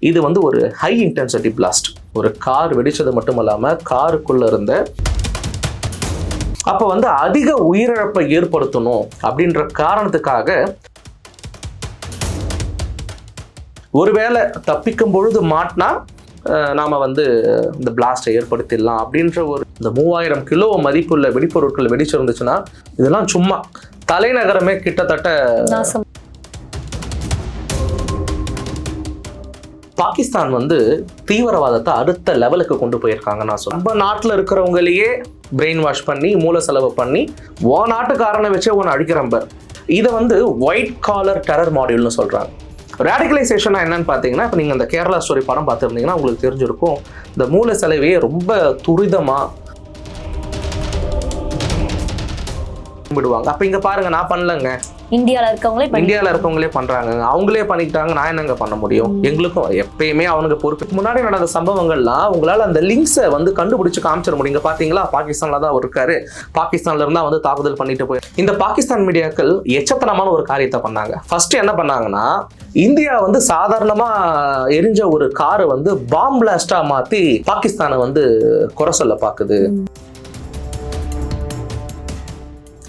இது வந்து ஒரு ஹை இன்டென்சிட்டி பிளாஸ்ட். ஒரு கார் வெடிச்சது மட்டும் இல்லாம காருக்குள்ள இருந்த அப்ப வந்து அதிக உயிரிழப்பை ஏற்படுத்தணும் அப்படின்ற காரணத்துக்காக ஒருவேளை தப்பிக்கும் பொழுது மாட்டினா நாம வந்து இந்த பிளாஸ்டை ஏற்படுத்திடலாம் அப்படின்ற ஒரு இந்த 3000 கிலோ மதிப்புள்ள வெடிப்பொருட்கள் வெடிச்சிருந்துச்சுன்னா இதெல்லாம் சும்மா தலைநகரமே கிட்டத்தட்ட. பாகிஸ்தான் வந்து தீவிரவாதத்தை அடுத்த லெவலுக்கு கொண்டு போயிருக்காங்க. நான் சொல்ல நம்ம நாட்டில் இருக்கிறவங்களையே பிரெயின் வாஷ் பண்ணி மூளை செலவு பண்ணி நாட்டுக்காரனை வச்சே ஒன்று அழிக்கிறம்ப. இதை வந்து ஒயிட் காலர் டெரர் மாடியூல்னு சொல்றாங்க. ரேடிகலைசேஷனா என்னன்னு பார்த்தீங்கன்னா, இப்போ நீங்கள் அந்த கேரளா ஸ்டோரி படம் பார்த்துருந்தீங்கன்னா உங்களுக்கு தெரிஞ்சிருக்கும். இந்த மூளை செலவையே ரொம்ப துரிதமாக விடுவாங்க. அப்போ இங்கே பாருங்க, நான் பண்ணலங்க, இந்தியாவில் இருக்கவங்களே பண்றாங்க, அவங்களே பண்ணிக்கிட்டாங்க, நான் என்னங்க பண்ண முடியும்? எங்களுக்கும் எப்பயுமே அவனுக்கு பொறுப்பு. முன்னாடி நடந்த சம்பவங்கள்லாம் உங்களால அந்த லிங்க்ஸை வந்து கண்டுபிடிச்சு காமிச்சிட முடியும். பாத்தீங்களா, பாகிஸ்தான்ல தான் இருக்காரு, பாகிஸ்தான்ல இருந்தா வந்து தாக்குதல் பண்ணிட்டு போய். இந்த பாகிஸ்தான் மீடியாக்கள் எச்சத்தனமான ஒரு காரியத்தை பண்ணாங்க. ஃபர்ஸ்ட் என்ன பண்ணாங்கன்னா, இந்தியா வந்து சாதாரணமா எரிஞ்ச ஒரு காரை வந்து பாம் பிளாஸ்டா மாத்தி பாகிஸ்தானை வந்து குறை சொல்ல பாக்குது.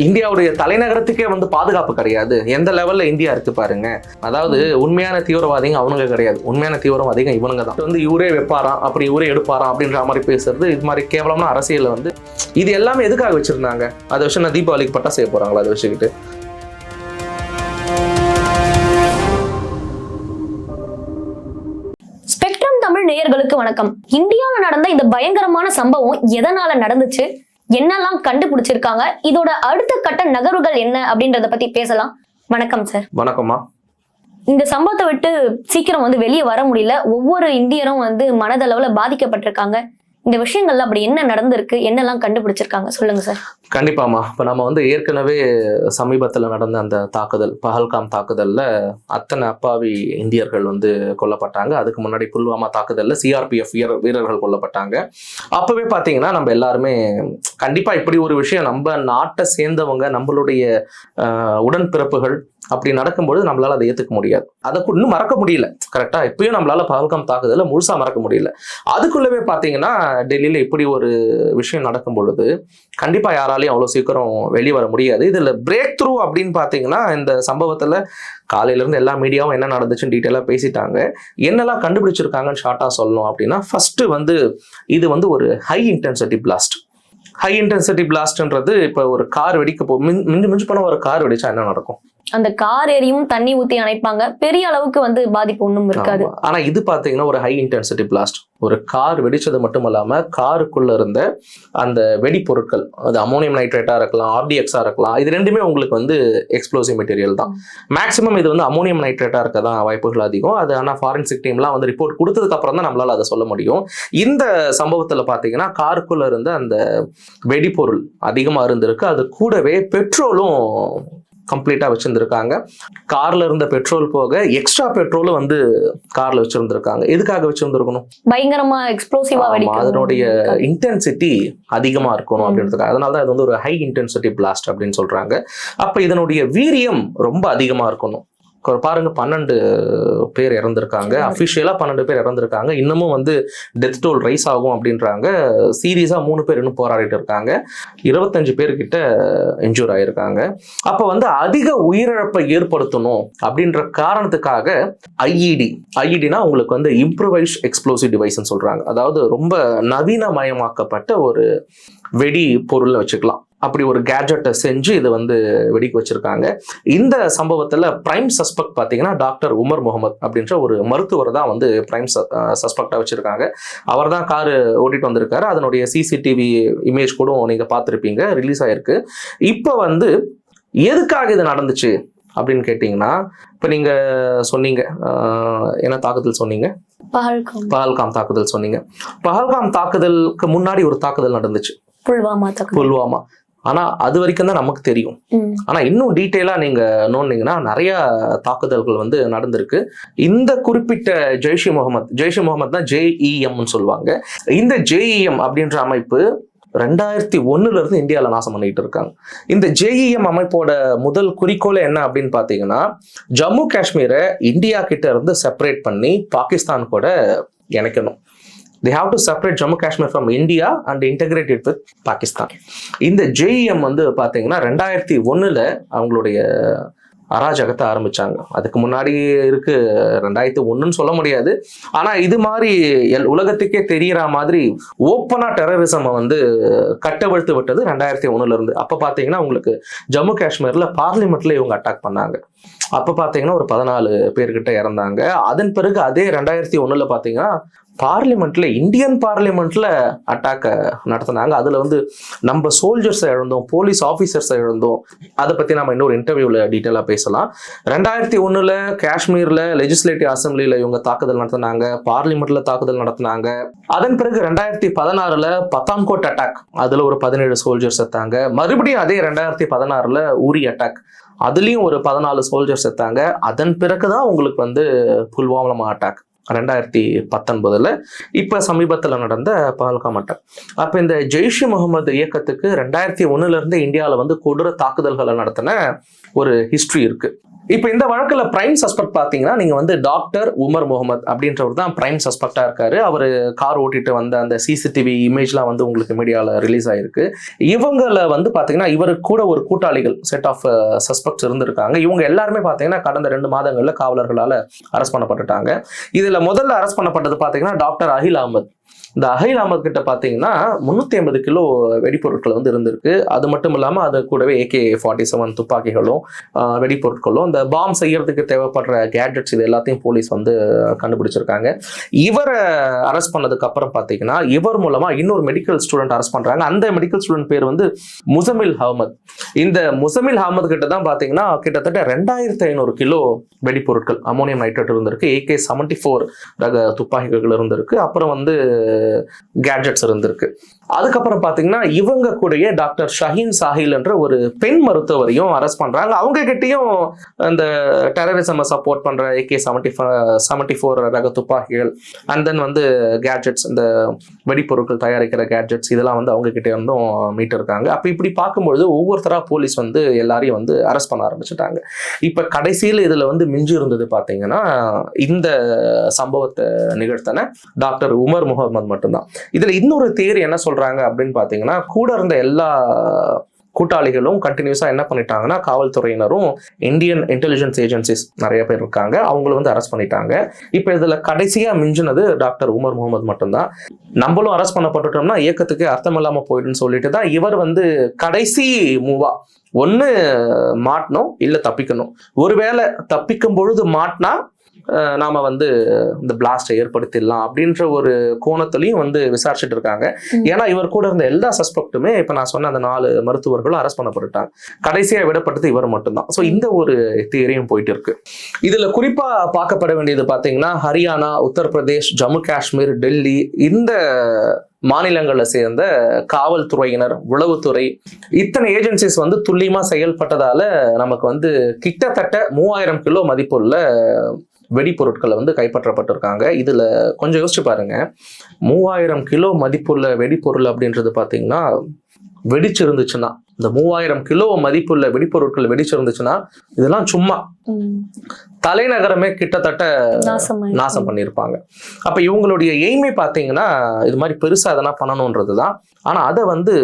இந்தியாவுடைய தலைநகரத்துக்கே வந்து பாதுகாப்பு கிடையாது. எந்த லெவல்ல இந்தியா இருக்கு பாருங்க. அதாவது உண்மையான தீவிரவாதிங்க அவனுங்க கிடையாது, உண்மையான தீவிரவாதிங்க இவனுங்க தான். வந்து இவரே வைப்பாராம், அப்படி இவரே எடுப்பாராம் அப்படின்ற மாதிரி பேசுறது, இது மாதிரி கேவலமான அரசியல் வந்து இது எல்லாமே எதுக்காக வச்சிருந்தாங்க? அதை வச்சு நான் தீபாவளிக்கு பட்டா செய்ய போறாங்களா? அதை வச்சுக்கிட்டு ஸ்பெக்ட்ரம் தமிழ் நேயர்களுக்கு வணக்கம். இந்தியாவில் நடந்த இந்த பயங்கரமான சம்பவம் எதனால நடந்துச்சு, என்னெல்லாம் கண்டுபிடிச்சிருக்காங்க, இதோட அடுத்த கட்ட நகர்வுகள் என்ன அப்படின்றத பத்தி பேசலாம். வணக்கம் சார். வணக்கம்மா. இந்த சம்பவத்தை விட்டு சீக்கிரம் வந்து வெளியே வர முடியல. ஒவ்வொரு இந்தியரும் வந்து மனதளவுல பாதிக்கப்பட்டிருக்காங்க. இந்த விஷயங்கள்ல அப்படி என்ன நடந்திருக்கு, என்னெல்லாம் கண்டுபிடிச்சிருக்காங்க, சொல்லுங்க சார். கண்டிப்பாமா. இப்போ நம்ம வந்து ஏற்கனவே சமீபத்தில் நடந்த அந்த தாக்குதல், பஹல்காம் தாக்குதல்ல அத்தனை அப்பாவி இந்தியர்கள் வந்து கொல்லப்பட்டாங்க. அதுக்கு முன்னாடி புல்வாமா தாக்குதல்ல சிஆர்பிஎஃப் வீரர்கள் கொல்லப்பட்டாங்க. அப்பவே பார்த்தீங்கன்னா நம்ம எல்லாருமே கண்டிப்பா இப்படி ஒரு விஷயம் நம்ம நாட்டை சேர்ந்தவங்க, நம்மளுடைய உடன்பிறப்புகள் அப்படி நடக்கும்பொழுது நம்மளால அதை ஏற்றுக்க முடியாது. அதை இன்னும் மறக்க முடியல. கரெக்டா, இப்பயும் நம்மளால பஹல்காம் தாக்குதல முழுசா மறக்க முடியல. அதுக்குள்ளவே பார்த்தீங்கன்னா டெல்லியில இப்படி ஒரு விஷயம் நடக்கும் பொழுது கண்டிப்பா யாராலையும் அவ்வளவு சீக்கிரம் வெளியே வர முடியாது. இதுல பிரேக் த்ரூ அப்படின்னு பாத்தீங்கன்னா, இந்த சம்பவத்துல காலையில இருந்து எல்லா மீடியாவும் என்ன நடந்துச்சுன்னு டீட்டெயிலா பேசிட்டாங்க. என்னெல்லாம் கண்டுபிடிச்சிருக்காங்கன்னு ஷார்ட்டா சொல்லணும் அப்படின்னா, ஃபர்ஸ்ட் வந்து இது வந்து ஒரு high intensity blast. High intensity பிளாஸ்ட்ன்றது இப்போ ஒரு கார் வெடிக்க மிஞ்சு போன ஒரு கார் வெடிச்சா என்ன நடக்கும்? அந்த கார் எரியும், தண்ணி ஊத்தி அணைப்பாங்க, பெரிய அளவுக்கு வந்து பாதிப்பு ஒன்றும் இருக்காது. ஆனா இது பாத்தீங்கன்னா ஒரு ஹை இன்டென்சிட்டி பிளாஸ்ட். ஒரு கார் வெடிச்சது மட்டும் இல்லாம காருக்குள்ள இருந்த அந்த வெடிப்பொருட்கள், அது அமோனியம் நைட்ரேட்டா இருக்கலாம், ஆர்டிஎக்ஸா இருக்கலாம், இது ரெண்டுமே உங்களுக்கு வந்து எக்ஸ்ப்ளோசிவ் மெட்டீரியல் தான். மேக்ஸிமம் இது வந்து அமோனியம் நைட்ரேட்டா இருக்க தான் வாய்ப்புகள் அதிகம். அது ஆனா ஃபாரன்சிக் டீம்லாம் வந்து ரிப்போர்ட் கொடுத்ததுக்கு அப்புறம் தான் நம்மளால அதை சொல்ல முடியும். இந்த சம்பவத்துல பாத்தீங்கன்னா காருக்குள்ள இருந்த அந்த வெடிப்பொருள் அதிகமா இருந்திருக்கு. அது கூடவே பெட்ரோலும் கம்ப்ளீட்டா வச்சிருந்திருக்காங்க. கார்ல இருந்த பெட்ரோல் போக எக்ஸ்ட்ரா பெட்ரோலும் வந்து கார்ல வச்சிருந்திருக்காங்க. எதுக்காக வச்சிருந்திருக்கணும்? பயங்கரமா எக்ஸ்ப்ளோசிவா வெடிக்கும், அதனுடைய இன்டென்சிட்டி அதிகமா இருக்கணும் அப்படின்றதுக்காக. அதனாலதான் இது வந்து ஒரு ஹை இன்டென்சிட்டி பிளாஸ்ட் அப்படின்னு சொல்றாங்க. அப்ப இதனுடைய வீரியம் ரொம்ப அதிகமா இருக்கணும். பாருங்க, 12 பேர் இறந்திருக்காங்க. அபிஷியலா 12 பேர் இறந்திருக்காங்க. இன்னமும் வந்து டெத் டோல் ரைஸ் ஆகும் அப்படின்றாங்க. சீரியஸா 3 பேர் இன்னும் போராடிட்டு இருக்காங்க. 25 பேர்கிட்ட இன்ஜூர் ஆயிருக்காங்க. அப்ப வந்து அதிக உயிரிழப்பை ஏற்படுத்தணும் அப்படின்ற காரணத்துக்காக ஐஇடினா உங்களுக்கு வந்து இம்ப்ரூவைஸ் எக்ஸ்ப்ளோசிவ் டிவைஸ்ன்னு சொல்றாங்க. அதாவது ரொம்ப நவீனமயமாக்கப்பட்ட ஒரு வெடி பொருளை வச்சுக்கலாம். அப்படி ஒரு கேட்ஜெட்டை செஞ்சு இதை வந்து வெடிக்க வச்சிருக்காங்க. இந்த சம்பவத்துல பிரைம் சஸ்பெக்ட் பாத்தீங்கன்னா டாக்டர் உமர் முகமது அப்படின்ற ஒரு மருத்துவர் தான் வந்து பிரைம் சஸ்பெக்டா வச்சிருக்காங்க. அவர் தான் காரு ஓட்டிட்டு வந்திருக்காரு. அதனுடைய சிசிடிவி இமேஜ் கூட நீங்க பார்த்துருப்பீங்க, ரிலீஸ் ஆயிருக்கு. இப்ப வந்து எதுக்காக இது நடந்துச்சு அப்படின்னு கேட்டீங்கன்னா, இப்ப நீங்க சொன்னீங்க என்ன தாக்குதல் சொன்னீங்க? பஹல்காம் தாக்குதல் சொன்னீங்க. பஹல்காம் தாக்குதலுக்கு முன்னாடி ஒரு தாக்குதல் நடந்துச்சு, புல்வாமா. ஆனா அது வரைக்கும் தான் நமக்கு தெரியும். ஆனா இன்னும் டீட்டெயிலா நீங்க நோண்டிங்கன்னா நிறைய தாக்குதல்கள் வந்து நடந்திருக்கு. இந்த குறிப்பிட்ட ஜெய்ஷ் முகமது தான் JEM சொல்லுவாங்க. இந்த JEM அப்படின்ற அமைப்பு 2001 இருந்து இந்தியாவில் நாசம் பண்ணிட்டு இருக்காங்க. இந்த JEM அமைப்போட முதல் குறிக்கோள் என்ன அப்படின்னு பார்த்தீங்கன்னா, ஜம்மு காஷ்மீரை இந்தியா கிட்ட இருந்து செப்பரேட் பண்ணி பாகிஸ்தான் கூட இணைக்கணும். They have to separate Jammu Kashmir from India and integrate it with Pakistan. இந்த JEM வந்து பார்த்தீங்கன்னா 2001 அவங்களுடைய அராஜகத்தை ஆரம்பிச்சாங்க. அதுக்கு முன்னாடி இருக்கு 2001 சொல்ல முடியாது. ஆனா இது மாதிரி உலகத்துக்கே தெரியற மாதிரி ஓப்பனா டெரரிசம் வந்து கட்டவிழ்த்து விட்டது 2001 இருந்து. அப்ப பாத்தீங்கன்னா உங்களுக்கு ஜம்மு காஷ்மீர்ல பார்லிமெண்ட்ல இவங்க அட்டாக் பண்ணாங்க. அப்ப பாத்தீங்கன்னா ஒரு 14 பேர்கிட்ட இறந்தாங்க. அதன் பிறகு அதே 2001 பாத்தீங்கன்னா பார்லிமெண்ட்ல, இந்தியன் பார்லிமெண்ட்ல அட்டாக் நடத்தினாங்க. அதுல வந்து நம்ம சோல்ஜர்ஸ் இழந்தோம், போலீஸ் ஆபீசர்ஸ் இழந்தோம். அதை பத்தி நம்ம இன்னொரு இன்டர்வியூல டீட்டெயிலா பேசலாம். 2001 காஷ்மீர்ல லெஜிஸ்லேட்டிவ் அசம்பிளில இவங்க தாக்குதல் நடத்தினாங்க, பார்லிமெண்ட்ல தாக்குதல் நடத்தினாங்க. அதன் பிறகு 2016 பத்தான்கோட் அட்டாக், அதுல ஒரு 17 சோல்ஜர்ஸ் செத்தாங்க. மறுபடியும் அதே 2016 ஊரி அட்டாக், அதுலயும் ஒரு 14 சோல்ஜர்ஸ் செத்தாங்க. அதன் பிறகுதான் உங்களுக்கு வந்து புல்வாமா அட்டாக் 2019 இப்ப சமீபத்துல நடந்த பஹல்காம் அட்டாக். அப்ப இந்த ஜெய்ஷ் முகமது இயக்கத்துக்கு 2001 இருந்து இந்தியாவில வந்து கொடூர தாக்குதல்களை நடத்தின ஒரு ஹிஸ்டரி இருக்கு. இப்ப இந்த வழக்குல பிரைம் சஸ்பெக்ட் பாத்தீங்கன்னா நீங்க வந்து டாக்டர் உமர் முகமது அப்படின்றவர் தான் பிரைம் சஸ்பெக்டா இருக்காரு. அவரு கார் ஓட்டிட்டு வந்த அந்த CCTV இமேஜ்லாம் வந்து உங்களுக்கு மீடியால ரிலீஸ் ஆயிருக்கு. இவங்கள வந்து பாத்தீங்கன்னா இவருக்கு கூட ஒரு கூட்டாளிகள் செட் ஆஃப் சஸ்பெக்ட்ஸ் இருந்திருக்காங்க. இவங்க எல்லாருமே பாத்தீங்கன்னா கடந்த 2 மாதங்கள்ல காவலர்களால அரெஸ்ட் பண்ணப்பட்டுட்டாங்க. இதுல முதல்ல அரெஸ்ட் பண்ணப்பட்டது பாத்தீங்கன்னா டாக்டர் அஹில் அஹமத். இந்த அஹில் அஹமத் கிட்ட பாத்தீங்கன்னா 350 கிலோ வெடிப்பொருட்கள் வந்து இருந்திருக்கு. அது மட்டும் இல்லாம அது கூடவே AK-47 துப்பாக்கிகளும் வெடிப்பொருட்களும், இந்த பாம் செய்யறதுக்கு தேவைப்படுற கேட்ஜெட்ஸ், இது எல்லாத்தையும் போலீஸ் வந்து கண்டுபிடிச்சிருக்காங்க. இவரை அரெஸ்ட் பண்ணதுக்கு அப்புறம் பாத்தீங்கன்னா இவர் மூலமா இன்னொரு மெடிக்கல் ஸ்டூடெண்ட் அரெஸ்ட் பண்றாங்க. அந்த மெடிக்கல் ஸ்டூடெண்ட் பேர் வந்து முசமில் அஹமத். இந்த முசமில் அஹமத் கிட்ட தான் பாத்தீங்கன்னா கிட்டத்தட்ட 2500 கிலோ வெடிப்பொருட்கள், அமோனியம் நைட்ரேட் இருந்திருக்கு, AK-74 ரக துப்பாக்கிகள் இருந்திருக்கு, அப்புறம் வந்து கேட்ஜெட்ஸ் இருந்திருக்கு. அதுக்கப்புறம் பாத்தீங்கன்னா இவங்க கூடயே டாக்டர் ஷஹீன் சாஹில் என்ற ஒரு பெண் மருத்துவரையும் அரெஸ்ட் பண்றாங்க. அவங்க கிட்டயும் அந்த டெரரிசம் சப்போர்ட் பண்ற AK-74 ரக துப்பாக்கிகள் அண்ட் தென் வந்து கேட்ஜெட்ஸ், இந்த வெடிப்பொருட்கள் தயாரிக்கிற கேட்ஜெட்ஸ், இதெல்லாம் வந்து அவங்க கிட்ட இருந்தும் மீட்டு இருக்காங்க. அப்ப இப்படி பார்க்கும்பொழுது ஒவ்வொருத்தரா போலீஸ் வந்து எல்லாரையும் வந்து அரெஸ்ட் பண்ண ஆரம்பிச்சுட்டாங்க. இப்ப கடைசியில் இதுல வந்து மிஞ்சி இருந்தது பாத்தீங்கன்னா இந்த சம்பவத்தை நிகழ்த்தின டாக்டர் உமர் முகமது மட்டும்தான். இதுல இன்னொரு தியரி என்ன சொல்றாங்க அப்படின்னு பாத்தீங்கன்னா, கூட இருந்த எல்லா கூட்டாளிகளும் கண்டினியூஸா என்ன பண்ணிட்டாங்கன்னா, காவல்துறையினரும் இந்தியன் இன்டெலிஜென்ஸ் ஏஜென்சிஸ் நிறைய பேர் இருக்காங்க, அவங்களை வந்து அரெஸ்ட் பண்ணிட்டாங்க. இப்ப இதுல கடைசியா மிஞ்சினது டாக்டர் உமர் முகமது மட்டும்தான். நம்மளும் அரெஸ்ட் பண்ணப்பட்டுட்டோம்னா இயக்கத்துக்கு அர்த்தம் இல்லாம போயிடுன்னு சொல்லிட்டு தான் இவர் வந்து கடைசி மூவா ஒண்ணு மாட்டணும் இல்ல தப்பிக்கணும். ஒருவேளை தப்பிக்கும் பொழுது மாட்டினா நாம வந்து இந்த பிளாஸ்டை ஏற்படுத்திடலாம் அப்படின்ற ஒரு கோணத்திலையும் வந்து விசாரிச்சுட்டு இருக்காங்க. ஏன்னா இவர் கூட இருந்த எல்லா சஸ்பெக்டுமே இப்ப நான் சொன்ன அந்த 4 மருத்துவர்களும் அரெஸ்ட் பண்ணப்பட்டுட்டாங்க. கடைசியா விடப்பட்டது இவர் மட்டும்தான். ஸோ இந்த ஒரு தியரியும் போயிட்டு இருக்கு. இதுல குறிப்பா பார்க்கப்பட வேண்டியது பாத்தீங்கன்னா ஹரியானா, உத்தரப்பிரதேஷ், ஜம்மு காஷ்மீர், டெல்லி, இந்த மாநிலங்களை சேர்ந்த காவல்துறையினர், உளவுத்துறை, இத்தனை ஏஜென்சிஸ் வந்து துல்லியமா செயல்பட்டதால நமக்கு வந்து கிட்டத்தட்ட 3000 கிலோ மதிப்புள்ள வெடிப்பொருட்களை வந்து கைப்பற்றப்பட்டிருக்காங்க. இதுல கொஞ்சம் யோசிச்சு பாருங்க, 3000 கிலோ மதிப்புள்ள வெடிப்பொருள் அப்படின்றது பாத்தீங்கன்னா வெடிச்சிருந்துச்சுன்னா, இந்த 3000 கிலோ மதிப்புள்ள வெடிப்பொருட்கள் வெடிச்சிருந்துச்சுன்னா இதெல்லாம் சும்மா தலைநகரமே கிட்டத்தட்ட நாசம் பண்ணியிருப்பாங்க. அப்ப இவங்களுடைய எய்மே பாத்தீங்கன்னா இது மாதிரி பெருசா எதனா பண்ணணும்ன்றதுதான். ஆனா அதை வந்து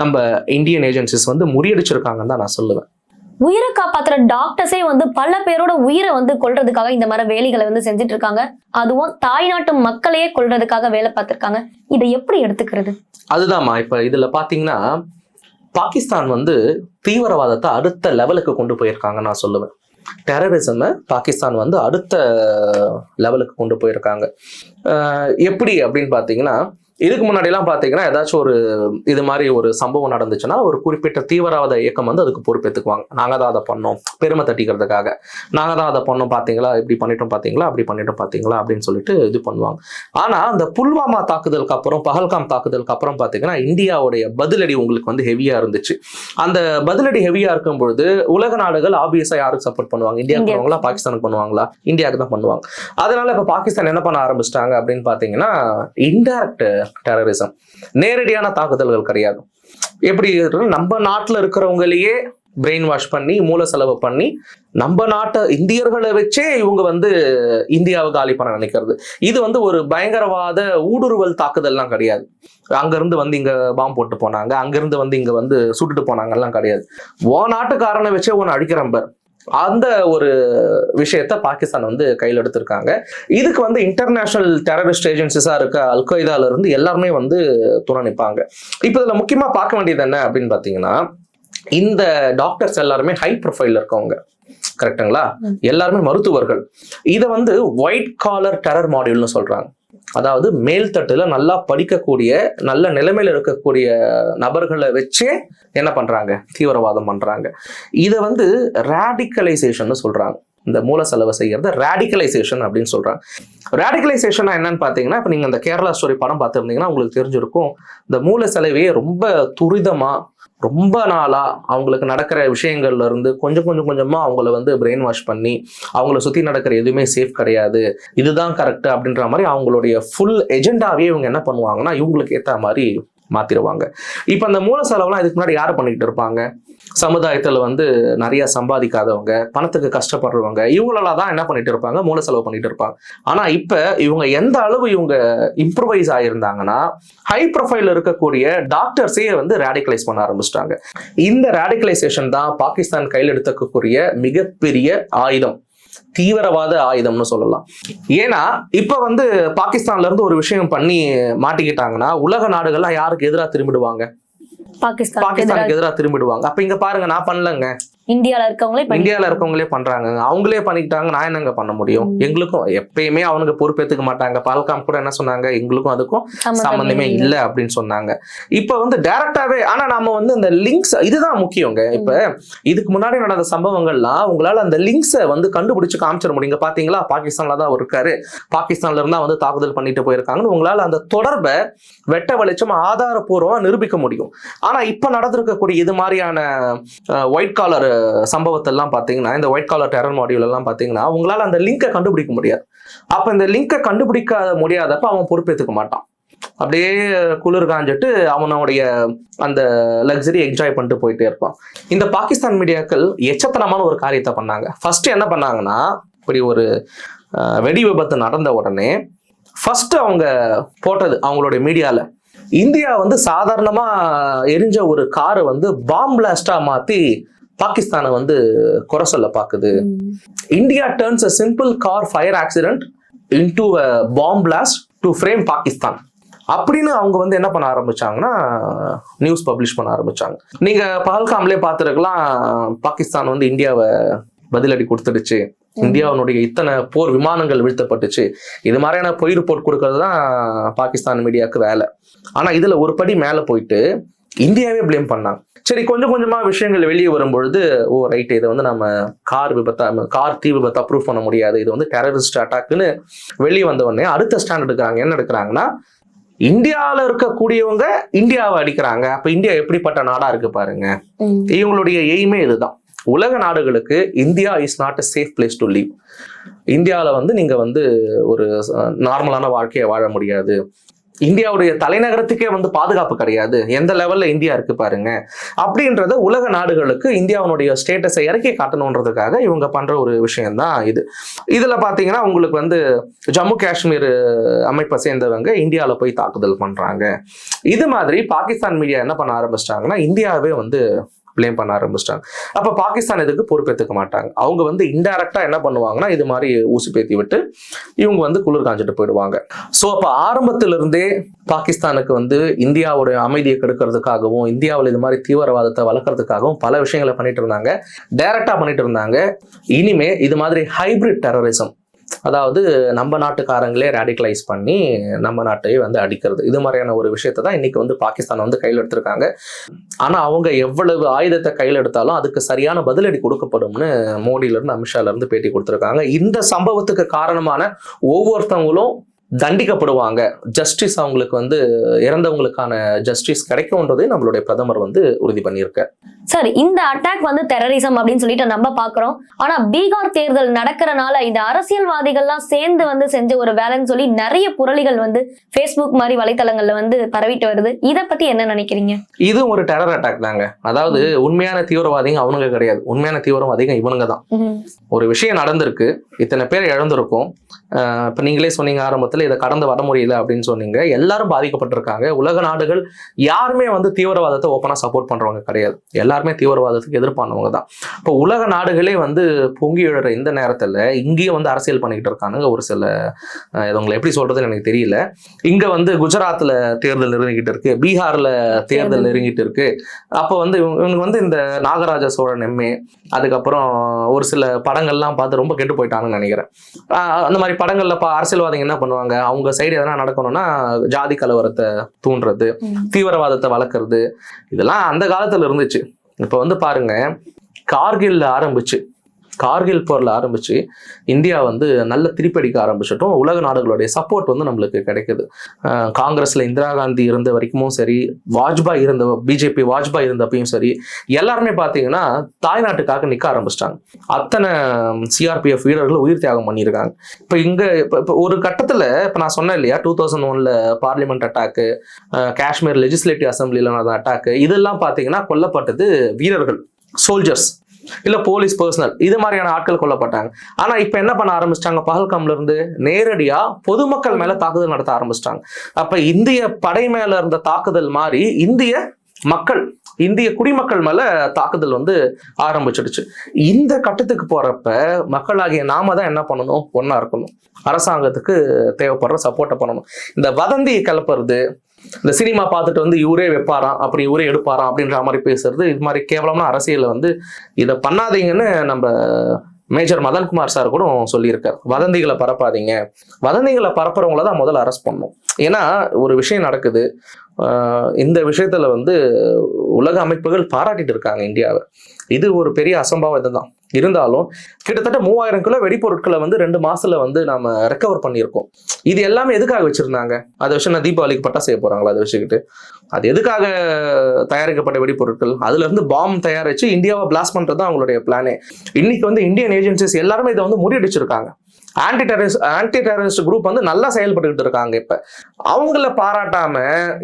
நம்ம இந்தியன் ஏஜென்சிஸ் வந்து முறியடிச்சிருக்காங்கன்னு தான் நான் சொல்லுவேன். உயிரை காப்பாத்துற டாக்டர்ஸே வந்து பல பேரோட உயிரை வந்து கொல்றதுக்காக இந்த மாதிரி வேலைகளை வந்து செஞ்சுட்டு இருக்காங்க. அதுவும் தாய்நாட்டு மக்களையே கொல்றதுக்காக வேலை பார்த்திருக்காங்க. இதை எப்படி எடுத்துக்கிறது? அதுதான்மா இப்ப இதுல பாத்தீங்கன்னா பாகிஸ்தான் வந்து தீவிரவாதத்தை அடுத்த லெவலுக்கு கொண்டு போயிருக்காங்க நான் சொல்லுவேன். டெரரிசம் பாகிஸ்தான் வந்து அடுத்த லெவலுக்கு கொண்டு போயிருக்காங்க. எப்படி அப்படின்னு பாத்தீங்கன்னா, இதுக்கு முன்னாடி எல்லாம் பாத்தீங்கன்னா ஏதாச்சும் ஒரு இது மாதிரி ஒரு சம்பவம் நடந்துச்சுன்னா ஒரு குறிப்பிட்ட தீவிரவாத இயக்கம் வந்து அதுக்கு பொறுப்பேற்றுக்குவாங்க. நாங்க தான் அதை பண்ணோம், பெருமை தட்டிக்கிறதுக்காக, நாங்க தான் அதை பண்ணோம், பாத்தீங்களா இப்படி பண்ணிட்டோம், பாத்தீங்களா அப்படி பண்ணிட்டோம், பாத்தீங்களா அப்படின்னு சொல்லிட்டு இது பண்ணுவாங்க. ஆனா அந்த புல்வாமா தாக்குதலுக்கு அப்புறம், பஹல்காம் தாக்குதலுக்கு அப்புறம் பாத்தீங்கன்னா இந்தியாவுடைய பதிலடி உங்களுக்கு வந்து ஹெவியா இருந்துச்சு. அந்த பதிலடி ஹெவியா இருக்கும் பொழுது உலக நாடுகள் ஆப்வியஸா யாருக்கு சப்போர்ட் பண்ணுவாங்க? இந்தியாவுக்கு பண்ணுவாங்களா, பாகிஸ்தானுக்கு பண்ணுவாங்களா? இந்தியாவுக்கு தான் பண்ணுவாங்க. அதனால இப்ப பாகிஸ்தான் என்ன பண்ண ஆரம்பிச்சிட்டாங்க அப்படின்னு பாத்தீங்கன்னா இன்டைரக்ட் டெரரிசம். நேரடியான தாக்குதல்கள் கிடையாது. எப்படி நம்ம நாட்டுல இருக்கிறவங்களையே பிரெயின் வாஷ் பண்ணி மூல செலவு பண்ணி நம்ம நாட்டை இந்தியர்களை வச்சே இவங்க வந்து இந்தியாவை காலி பண்ண நினைக்கிறது. இது வந்து ஒரு பயங்கரவாத ஊடுருவல் தாக்குதல்லாம் கிடையாது. அங்கிருந்து வந்து இங்க பாம்பு போட்டு போனாங்க, அங்கிருந்து வந்து இங்க வந்து சுட்டுட்டு போனாங்கலாம் கிடையாது. நாட்டுக்காரனை வச்சே ஒன்று அழிக்கிறம்பர் அந்த ஒரு விஷயத்த பாகிஸ்தான் வந்து கையில் எடுத்திருக்காங்க. இதுக்கு வந்து இன்டர்நேஷனல் டெரரிஸ்ட் ஏஜென்சிஸா இருக்க அல்கொய்தால இருந்து எல்லாருமே வந்து துணை நிற்பாங்க. இப்போ இதுல முக்கியமா பார்க்க வேண்டியது என்ன அப்படின்னு பாத்தீங்கன்னா, இந்த டாக்டர்ஸ் எல்லாருமே ஹை ப்ரொஃபைல் இருக்கவங்க, கரெக்டுங்களா? எல்லாருமே மருத்துவர்கள். இதை வந்து ஒயிட் காலர் டெரர் மாடியூல்னு சொல்றாங்க. அதாவது மேல் தட்டுல நல்லா படிக்கக்கூடிய நல்ல நிலைமையில இருக்கக்கூடிய நபர்களை வச்சே என்ன பண்றாங்க, தீவிரவாதம் பண்றாங்க. இதை வந்து ரேடிக்கலைசேஷன் சொல்றாங்க. இந்த மூல செலவு செய்யறது ரேடிக்கலைசேஷன் அப்படின்னு சொல்றாங்க. ரேடிக்கலைசேஷன் என்னன்னு பாத்தீங்கன்னா, இப்ப நீங்க இந்த கேரளா ஸ்டோரி படம் பார்த்துருந்தீங்கன்னா உங்களுக்கு தெரிஞ்சிருக்கும். இந்த மூல செலவையே ரொம்ப துரிதமா ரொம்ப நாளா அவங்களுக்கு நடக்கிற விஷயங்கள்ல இருந்து கொஞ்சம் கொஞ்சமா அவங்கள வந்து பிரெயின் வாஷ் பண்ணி அவங்கள சுத்தி நடக்கிற எதுவுமே சேஃப் கிடையாது, இதுதான் கரெக்ட் அப்படின்ற மாதிரி அவங்களுடைய ஃபுல் எஜெண்டாவே இவங்க என்ன பண்ணுவாங்கன்னா இவங்களுக்கு ஏற்ற மாதிரி மாத்திருவாங்க. இப்ப அந்த மூல செலவுலாம் இதுக்கு முன்னாடி யாரு பண்ணிட்டு இருப்பாங்க? சமுதாயத்துல வந்து நிறைய சம்பாதிக்காதவங்க, பணத்துக்கு கஷ்டப்படுறவங்க, இவங்களால தான் என்ன பண்ணிட்டு இருப்பாங்க, மூல செலவு பண்ணிட்டு இருப்பாங்க. ஆனா இப்ப இவங்க எந்த அளவு இவங்க இம்ப்ரூவைஸ் ஆயிருந்தாங்கன்னா, ஹை ப்ரொஃபைல் இருக்கக்கூடிய டாக்டர்ஸே வந்து ரேடிகலைஸ் பண்ண ஆரம்பிச்சிட்டாங்க. இந்த ரேடிகலைசேஷன் தான் பாகிஸ்தான் கையில் எடுத்துக்கக்கூடிய மிகப்பெரிய ஆயுதம், தீவிரவாத ஆயுதம்னு சொல்லலாம். ஏன்னா இப்ப வந்து பாகிஸ்தான்ல இருந்து ஒரு விஷயம் பண்ணி மாட்டிக்கிட்டாங்கன்னா உலக நாடுகள்லாம் யாருக்கு எதிராக திரும்பிடுவாங்க? பாகிஸ்தானுக்கு எதிராக திரும்பிடுவாங்க. அப்ப இங்க பாருங்க, நான் பண்ணலங்க, இந்தியால இருக்கவங்களே பண்றாங்க, அவங்களே பண்ணிக்கிட்டாங்க, நான் என்னங்க பண்ண முடியும்? எங்களுக்கும் எப்பயுமே அவனுக்கு பொறுப்பேற்றுக்க மாட்டாங்க. பால்காம் கூட என்ன சொன்னாங்க, எங்களுக்கும் அதுக்கும் சம்பந்தமே இல்லை அப்படின்னு சொன்னாங்க. இப்ப வந்து டைரக்டாவே, ஆனா நாம வந்து இந்த லிங்க்ஸ், இதுதான் முக்கியங்க. இப்ப இதுக்கு முன்னாடி நடந்த சம்பவங்கள்லாம் உங்களால அந்த லிங்க்ஸை வந்து கண்டுபிடிச்சு காமிச்சிட முடியுங்க. பாத்தீங்களா, பாகிஸ்தான்ல தான் இருக்காரு, பாகிஸ்தான்ல இருந்தா வந்து தாக்குதல் பண்ணிட்டு போயிருக்காங்கன்னு உங்களால அந்த தொடர்பை வெட்ட வெளிச்சம் ஆதாரப்பூர்வமா நிரூபிக்க முடியும். ஆனா இப்ப நடந்திருக்கக்கூடிய இது மாதிரியான ஒயிட் காலர் சம்பவத்தெல்லாம் பாத்தீங்கன்னா, இந்த ஒயிட் காலர் டெரர் மாடியூல் எல்லாம் பாத்தீங்கன்னா உங்களால அந்த லிங்கை கண்டுபிடிக்க முடியாது. அப்ப இந்த லிங்கை கண்டுபிடிக்க முடியாதப்ப அவன் பொறுப்பேற்றுக்க மாட்டான். அப்படியே குளிர் காஞ்சிட்டு அவனுடைய அந்த லக்ஸரி என்ஜாய் பண்ணிட்டு போயிட்டே இருப்பான். இந்த பாகிஸ்தான் மீடியாக்கள் எச்சத்தனமான ஒரு காரியத்தை பண்ணாங்க. ஃபர்ஸ்ட் என்ன பண்ணாங்கன்னா, இப்படி ஒரு வெடி விபத்து நடந்த உடனே ஃபர்ஸ்ட் அவங்க போட்டது அவங்களுடைய மீடியால, இந்தியா வந்து சாதாரணமா எரிஞ்ச ஒரு காரை வந்து பாம் பிளாஸ்டா மாத்தி பாகிஸ்தானை வந்து குறை சொல்ல பாக்குது. India turns a simple car fire accident into a bomb blast to frame Pakistan அப்படின்னு அவங்க வந்து என்ன பண்ண ஆரம்பிச்சாங்கன்னா நியூஸ் பப்ளிஷ் பண்ண ஆரம்பிச்சாங்க. நீங்க பஹல்காம்லயே பார்த்துருக்கலாம், பாகிஸ்தான் வந்து இந்தியாவை பதிலடி கொடுத்துடுச்சு, இந்தியாவுடைய இத்தனை போர் விமானங்கள் வீழ்த்தப்பட்டுச்சு, இது மாதிரியான பொய் ரிப்போர்ட் கொடுக்கறது தான் பாகிஸ்தான் மீடியாவுக்கு வேலை. ஆனா இதுல ஒரு படி மேல போயிட்டு இந்தியாவே பிளேம் பண்ணாங்க. சரி, கொஞ்சம் கொஞ்சமா விஷயங்கள் வெளியே வரும்பொழுது, ஓ ரைட், இதை வந்து நம்ம கார் தீ விபத்தா ப்ரூவ் பண்ண முடியாது, இது வந்து டெரரிஸ்ட் அட்டாக்னு வெளியே வந்த உடனே அடுத்த ஸ்டாண்ட் எடுக்கிறாங்க. என்ன எடுக்கிறாங்கன்னா, இந்தியாவில இருக்கக்கூடியவங்க இந்தியாவை அடிக்கிறாங்க. அப்ப இந்தியா எப்படிப்பட்ட நாடா இருக்கு பாருங்க. இவங்களுடைய எய்மே இதுதான். உலக நாடுகளுக்கு India is not a safe place to live. இந்தியாவில் வந்து நீங்க வந்து ஒரு நார்மலான வாழ்க்கையை வாழ முடியாது, இந்தியாவுடைய தலைநகரத்துக்கே வந்து பாதுகாப்பு கிடையாது, எந்த லெவல்ல இந்தியா இருக்கு பாருங்க அப்படின்றத உலக நாடுகளுக்கு இந்தியாவுடைய ஸ்டேட்டஸை இறக்கி காட்டணுன்றதுக்காக இவங்க பண்ற ஒரு விஷயம் தான் இது. இதுல பாத்தீங்கன்னா உங்களுக்கு வந்து ஜம்மு காஷ்மீர் அமைப்பை சேர்ந்தவங்க இந்தியாவில போய் தாக்குதல் பண்றாங்க. இது மாதிரி பாகிஸ்தான் மீடியா என்ன பண்ண ஆரம்பிச்சிட்டாங்கன்னா இந்தியாவே வந்து பிளேம் பண்ண ஆரம்பிச்சிட்டாங்க. அப்ப பாகிஸ்தான் இதுக்கு பொறுப்பேற்றுக்க மாட்டாங்க. அவங்க வந்து இன்டைரக்டா என்ன பண்ணுவாங்கன்னா இது மாதிரி ஊசி பேத்தி விட்டு இவங்க வந்து குளிர் காஞ்சிட்டு போயிடுவாங்க. ஸோ அப்ப ஆரம்பத்திலிருந்தே பாகிஸ்தானுக்கு வந்து இந்தியாவுடைய அமைதியை கெடுக்கிறதுக்காகவும் இந்தியாவில் இது மாதிரி தீவிரவாதத்தை வளர்க்கறதுக்காகவும் பல விஷயங்களை பண்ணிட்டு இருந்தாங்க, டைரக்டா பண்ணிட்டு இருந்தாங்க. இனிமே இது மாதிரி ஹைபிரிட் டெரரிசம், அதாவது நம்ம நாட்டுக்காரங்களே ரேடிகலைஸ் பண்ணி நம்ம நாட்டையே வந்து அடிக்கிறது, இது மாதிரியான ஒரு விஷயத்தை தான் இன்னைக்கு வந்து பாகிஸ்தான் வந்து கையில் எடுத்திருக்காங்க. ஆனா அவங்க எவ்வளவு ஆயுதத்தை கையில் எடுத்தாலும் அதுக்கு சரியான பதிலடி கொடுக்கப்படும்னு மோடியில இருந்து அமித்ஷால இருந்து பேட்டி கொடுத்திருக்காங்க. இந்த சம்பவத்துக்கு காரணமான ஒவ்வொருத்தவங்களும் தண்டிக்கப்படுவாங்க, ஜஸ்டிஸ் அவங்களுக்கு வந்து இறந்தவங்களுக்கான ஜஸ்டிஸ் கிடைக்கும்ன்றதை நம்மளுடைய பிரதமர் வந்து உறுதி பண்ணியிருக்கார். சார், இந்த அட்டாக் வந்து டெரரிசம் அப்படின்னு சொல்லிட்டு நம்ம பாக்குறோம். ஆனா பீகார் தேர்தல் நடக்கிறனால இந்த அரசியல்வாதிகள்லாம் சேர்ந்து வந்து செஞ்ச ஒரு வேலைன்னு சொல்லி நிறைய புரளிகள் வந்து Facebook மாதிரி வலைத்தளங்கள்ல வந்து பரவிட்டு வருது. இத பத்தி என்ன நினைக்கிறீங்க? இது ஒரு டெரர் அட்டாக் தாங்க. அதாவது உண்மையான தீவிரவாதிங்க அவனுங்க கிடையாது, உண்மையான தீவிரவாதிங்க இவனுங்க தான். ஒரு விஷயம் நடந்திருக்கு, இத்தனை பேர் இழந்திருக்கும். இப்ப நீங்களே சொன்னீங்க ஆரம்பத்துல, இதை கடந்து வர முடியல அப்படின்னு சொன்னீங்க. எல்லாரும் பாதிக்கப்பட்டிருக்காங்க. உலக நாடுகள் யாருமே வந்து தீவிரவாதத்தை ஓப்பனா சப்போர்ட் பண்றவங்க கிடையாது, எல்லாருமே தீவிரவாதத்துக்கு எதிர்ப்பானவங்க தான். இப்போ உலக நாடுகளே வந்து பொங்கி எழுற இந்த நேரத்துல இங்கேயும் வந்து அரசியல் பண்ணிக்கிட்டு இருக்கானுங்க ஒரு சில, உங்களை எப்படி சொல்றதுன்னு எனக்கு தெரியல. இங்க வந்து குஜராத்ல தேர்தல் நெருங்கிட்டு இருக்கு, பீகார்ல தேர்தல் நெருங்கிட்டு இருக்கு. அப்போ வந்து இவங்க வந்து இந்த நாகராஜ சோழன் எம்ஏ, அதுக்கப்புறம் ஒரு சில படங்கள்லாம் பார்த்து ரொம்ப கெட்டு போயிட்டாங்கன்னு நினைக்கிறேன். அந்த மாதிரி படங்கள்ல அரசியல்வாதிங்க என்ன பண்ணுவாங்க, அவங்க சைடு எதனா நடக்கணும்னா ஜாதி கலவரத்தை தூண்டுறது, தீவிரவாதத்தை வளர்க்கறது, இதெல்லாம் அந்த காலத்துல இருந்துச்சு. இப்ப வந்து பாருங்க, கார்கில் போர்ல ஆரம்பிச்சு இந்தியா வந்து நல்ல திருப்படிக்க ஆரம்பிச்சிட்டோம். உலக நாடுகளுடைய சப்போர்ட் வந்து நம்மளுக்கு கிடைக்குது. காங்கிரஸ்ல இந்திரா காந்தி இருந்த வரைக்கும் சரி, பிஜேபி வாஜ்பாய் இருந்தப்பையும் சரி, எல்லாருமே பாத்தீங்கன்னா தாய்நாட்டுக்காக நிக்க ஆரம்பிச்சிட்டாங்க. அத்தனை சிஆர்பிஎஃப் வீரர்கள் உயிர் தியாகம் பண்ணியிருக்காங்க. இப்ப இங்க இப்ப ஒரு கட்டத்துல, இப்ப நான் சொன்னேன் இல்லையா, 2001 பார்லிமெண்ட் அட்டாக்கு, காஷ்மீர் லெஜிஸ்லேட்டிவ் அசம்பிளில நடந்த அட்டாக்கு, இதெல்லாம் பாத்தீங்கன்னா கொல்லப்பட்டது வீரர்கள், சோல்ஜர்ஸ், இல்ல போலீஸ் பர்சனல், இது மாதிரியான ஆட்கள் கொல்லப்பட்டாங்க. ஆனா இப்ப என்ன பண்ண ஆரம்பிச்சிட்டாங்க, பஹல்காம்ல இருந்து நேரடியா பொதுமக்கள் மேல தாக்குதல் நடத்த ஆரம்பிச்சிட்டாங்க. அப்ப இந்திய படை மேல இருந்த தாக்குதல் மாதிரி இந்திய குடிமக்கள் மேல தாக்குதல் வந்து ஆரம்பிச்சிடுச்சு. இந்த கட்டத்துக்கு போறப்ப மக்களாகிய நாம தான் என்ன பண்ணணும், ஒன்னா இருக்கணும், அரசாங்கத்துக்கு தேவைப்படுற சப்போர்ட்டை பண்ணணும். இந்த வதந்தியை கிளப்புறது, இந்த சினிமா பார்த்துட்டு வந்து இவரே வைப்பாராம், அப்படி இவரே எடுப்பாராம் அப்படின்ற மாதிரி பேசுறது, இது மாதிரி கேவலமான அரசியலை வந்து இதை பண்ணாதீங்கன்னு நம்ம மேஜர் மதன்குமார் சார் கூட சொல்லியிருக்காரு. வதந்திகளை பரப்பாதீங்க, வதந்திகளை பரப்புறவங்கள தான் முதல்ல அரெஸ்ட் பண்ணணும். ஏன்னா ஒரு விஷயம் நடக்குது, இந்த விஷயத்துல வந்து உலக அமைப்புகள் பாராட்டிட்டு இருக்காங்க இந்தியாவை. இது ஒரு பெரிய அசம்பாவிதம் தான். இருந்தாலும் கிட்டத்தட்ட 3000 கிலோ வெடிப்பொருட்களை வந்து 2 மாசத்துல வந்து நாம ரெக்கவர் பண்ணியிருக்கோம். இது எல்லாமே எதுக்காக வச்சிருந்தாங்க? அதை வச்சு நான் தீபாவளிக்கு பட்டா செய்ய போறாங்களா? அதை வச்சுக்கிட்டு அது எதுக்காக தயாரிக்கப்பட்ட வெடிப்பொருட்கள்? அதுல இருந்து பாம் தயாரிச்சு இந்தியாவை பிளாஸ்ட் பண்றது தான் அவங்களுடைய பிளானே. இன்னைக்கு வந்து இந்தியன் ஏஜென்சிஸ் எல்லாருமே இதை வந்து முறியடிச்சிருக்காங்க. ஆன்டி டெரரிஸ்ட் குரூப் வந்து நல்லா செயல்பட்டு இருக்காங்க. இப்ப அவங்கள பாராட்டாம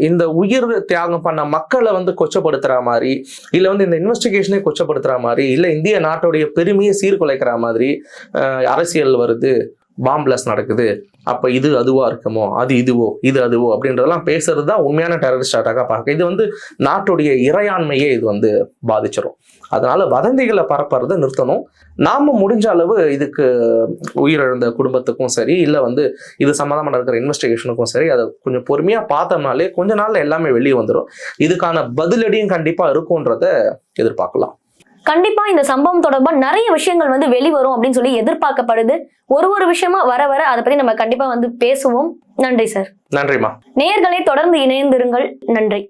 இந்த உயிர் தியாகம் பண்ண மக்களை வந்து கொச்சப்படுத்துற மாதிரி, இல்ல வந்து இந்த இன்வெஸ்டிகேஷனே கொச்சப்படுத்துற மாதிரி, இல்ல இந்திய நாட்டுடைய பெருமையை சீர்குலைக்கிற மாதிரி அரசியல் வருது, பாம் பிளாஸ்ட் நடக்குது, அப்ப இது அதுவா இருக்குமோ, அது இதுவோ, இது அதுவோ அப்படின்றதெல்லாம் பேசுறது தான் உண்மையான டெரரிஸ்ட் அட்டாக்கா பார்க்க. இது வந்து நாட்டுடைய இறையாண்மையே இது வந்து பாதிச்சிடும். அதனால வதந்திகளை பரப்புறதை நிறுத்தணும். நாம முடிஞ்ச அளவு இதுக்கு உயிரிழந்த குடும்பத்துக்கும் சரி, இல்ல வந்து இது சம்மந்தமா நடக்கிற இன்வெஸ்டிகேஷனுக்கும் சரி, அதை கொஞ்சம் பொறுமையா பார்த்தோம்னாலே கொஞ்ச நாள்ல எல்லாமே வெளியே வந்துடும். இதுக்கான பதிலடியும் கண்டிப்பா இருக்கும்ன்றத எதிர்பார்க்கலாம். கண்டிப்பா இந்த சம்பவம் தொடர்பா நிறைய விஷயங்கள் வந்து வெளிவரும் அப்படின்னு சொல்லி எதிர்பார்க்கப்படுது. ஒரு விஷயமா வர அதை பத்தி நம்ம கண்டிப்பா வந்து பேசுவோம். நன்றி சார். நன்றிமா. நேயர்களே, தொடர்ந்து இணைந்திருங்கள். நன்றி.